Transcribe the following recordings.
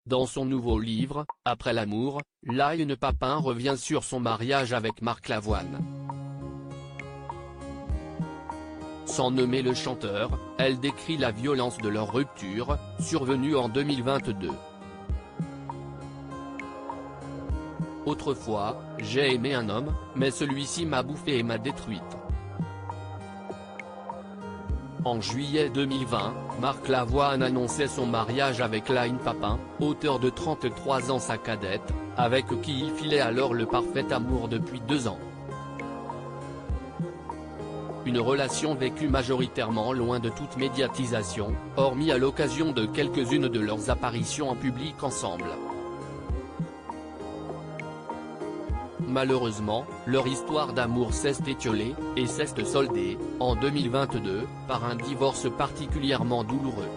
Dans son nouveau livre, Après l'amour, Line Papin revient sur son mariage avec Marc Lavoine. Sans nommer le chanteur, elle décrit la violence de leur rupture, survenue en 2022. Autrefois, j'ai aimé un homme, mais celui-ci m'a bouffée et m'a détruite. En juillet 2020, Marc Lavoine annonçait son mariage avec Line Papin, auteur de 33 ans sa cadette, avec qui il filait alors le parfait amour depuis 2 ans. Une relation vécue majoritairement loin de toute médiatisation, hormis à l'occasion de quelques-unes de leurs apparitions en public ensemble. Malheureusement, leur histoire d'amour s'est étiolée, et s'est soldée, en 2022, par un divorce particulièrement douloureux.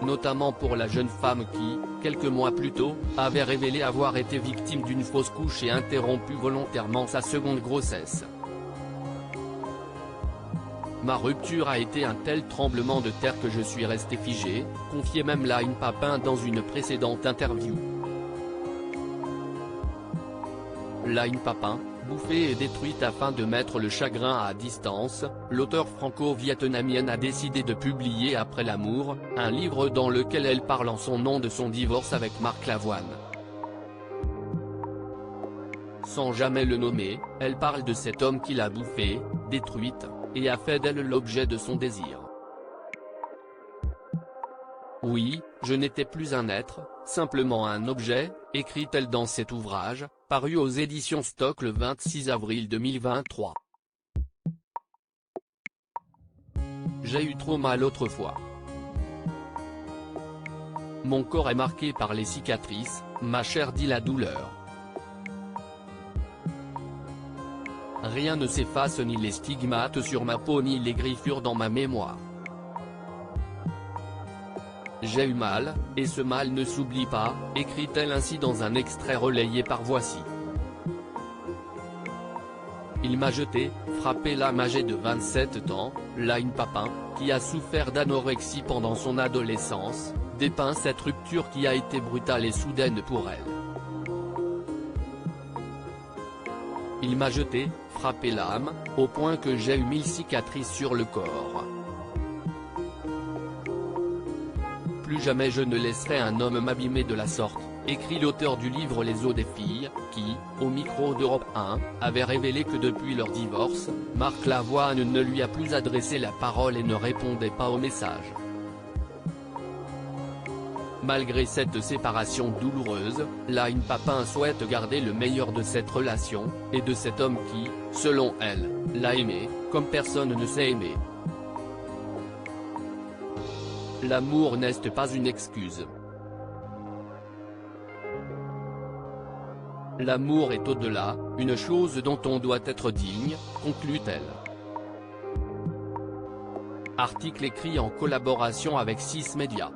Notamment pour la jeune femme qui, quelques mois plus tôt, avait révélé avoir été victime d'une fausse couche et interrompu volontairement sa seconde grossesse. Ma rupture a été un tel tremblement de terre que je suis resté figé, confiait même Line Papin dans une précédente interview. Line Papin, bouffée et détruite afin de mettre le chagrin à distance, l'auteure franco-vietnamienne a décidé de publier Après l'amour, un livre dans lequel elle parle en son nom de son divorce avec Marc Lavoine. Sans jamais le nommer, elle parle de cet homme qui l'a bouffée, détruite, et a fait d'elle l'objet de son désir. Oui, je n'étais plus un être, simplement un objet, écrit-elle dans cet ouvrage, paru aux éditions Stock le 26 avril 2023. J'ai eu trop mal autrefois. Mon corps est marqué par les cicatrices, ma chair dit la douleur. Rien ne s'efface, ni les stigmates sur ma peau ni les griffures dans ma mémoire. J'ai eu mal, et ce mal ne s'oublie pas, écrit-elle ainsi dans un extrait relayé par Voici. Il m'a jeté, frappé. L'âme âgée de 27 ans, Line Papin, qui a souffert d'anorexie pendant son adolescence, dépeint cette rupture qui a été brutale et soudaine pour elle. Il m'a jeté, frappé l'âme, au point que j'ai eu 1000 cicatrices sur le corps. Plus jamais je ne laisserai un homme m'abîmer de la sorte, écrit l'auteur du livre Les os des filles, qui, au micro d'Europe 1, avait révélé que depuis leur divorce, Marc Lavoine ne lui a plus adressé la parole et ne répondait pas aux messages. Malgré cette séparation douloureuse, Line Papin souhaite garder le meilleur de cette relation, et de cet homme qui, selon elle, l'a aimé, comme personne ne sait aimer. L'amour n'est pas une excuse. L'amour est au-delà, une chose dont on doit être digne, conclut-elle. Article écrit en collaboration avec 6 Médias.